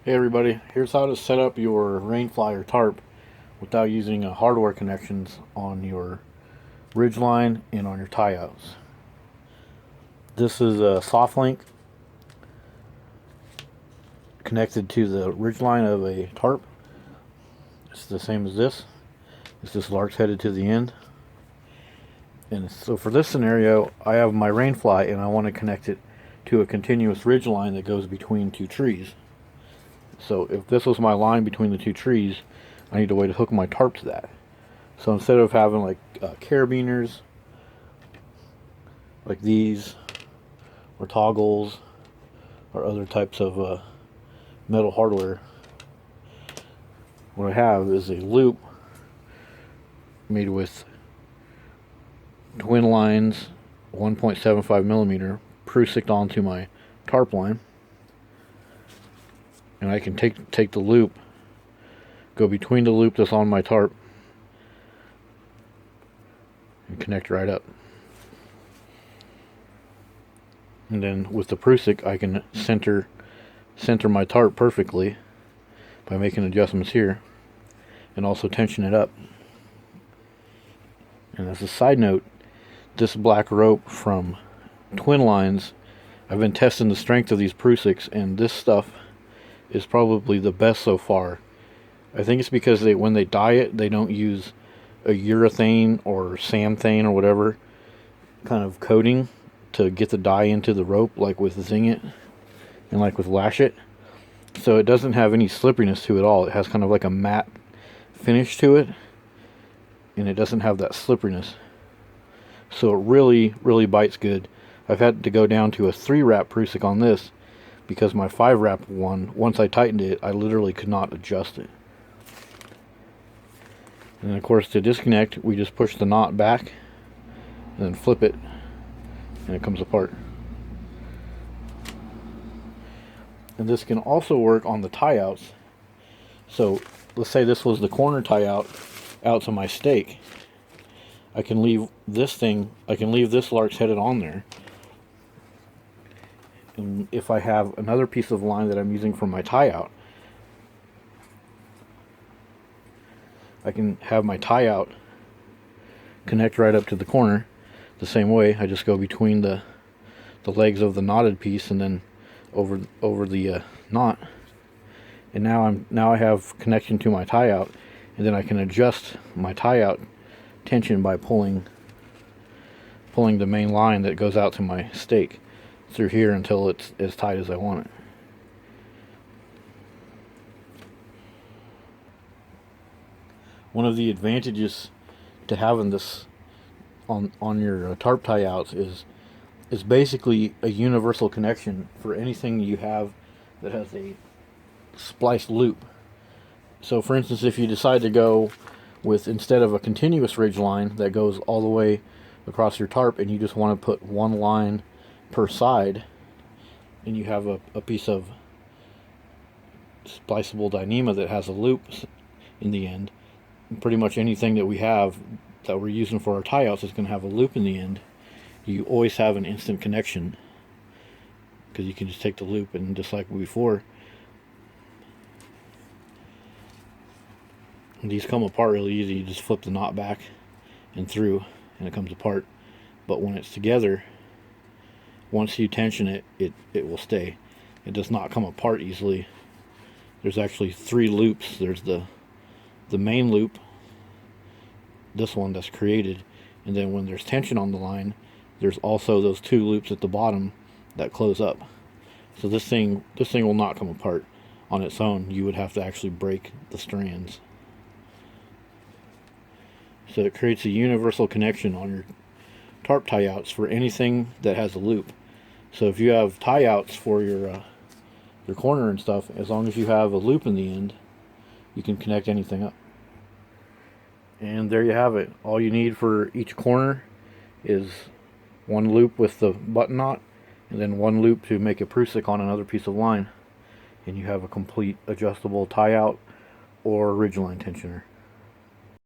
Hey everybody, here's how to set up your rainfly or tarp without using hardware connections on your ridgeline and on your tie outs. This is a softlink connected to the ridgeline of a tarp. It's the same as this. It's just larks headed to the end. And so for this scenario, I have my rainfly and I want to connect it to a continuous ridgeline that goes between two trees. So if this was my line between the two trees, I need a way to hook my tarp to that. So instead of having like carabiners, like these, or toggles, or other types of metal hardware, what I have is a loop made with twin lines, 1.75 millimeter, prusik onto my tarp line. And I can take the loop, go between the loop that's on my tarp, and connect right up. And then with the prusik, I can center my tarp perfectly by making adjustments here, and also tension it up. And as a side note, this black rope from Twin Lines, I've been testing the strength of these prusiks, and this stuff is probably the best so far. I think it's because when they dye it, they don't use a urethane or samthane or whatever kind of coating to get the dye into the rope, like with Zing It and like with Lash It. So it doesn't have any slipperiness to it at all. It has kind of like a matte finish to it, and it doesn't have that slipperiness. So it really bites good. I've had to go down to a 3-wrap prusik on this, because my 5-wrap one, once I tightened it, I literally could not adjust it. And of course, to disconnect, we just push the knot back and then flip it, and it comes apart. And this can also work on the tie outs. So let's say this was the corner tie out to my stake. I can leave this lark's headed on there. And if I have another piece of line that I'm using for my tie out, I can have my tie out connect right up to the corner the same way. I just go between the legs of the knotted piece and then over the knot, and now I have connection to my tie out, and then I can adjust my tie out tension by pulling the main line that goes out to my stake through here until it's as tight as I want it. One of the advantages to having this on your tarp tie outs is basically a universal connection for anything you have that has a spliced loop. So for instance, if you decide to go with, instead of a continuous ridge line that goes all the way across your tarp, and you just want to put one line per side, and you have a piece of spliceable Dyneema that has a loop in the end, pretty much anything that we have that we're using for our tie outs is going to have a loop in the end. You always have an instant connection, because you can just take the loop, and just like before, and these come apart really easy. You just flip the knot back and through, and it comes apart. But when it's together, once you tension it, it will stay. It does not come apart easily. There's actually 3 loops. There's the main loop, this one that's created, and then when there's tension on the line, there's also those 2 loops at the bottom that close up. So this thing will not come apart on its own. You would have to actually break the strands. So it creates a universal connection on your tarp tie outs for anything that has a loop. So if you have tie outs for your corner and stuff, as long as you have a loop in the end, you can connect anything up. And there you have it. All you need for each corner is one loop with the button knot, and then one loop to make a prusik on another piece of line, and you have a complete adjustable tie out or ridgeline tensioner.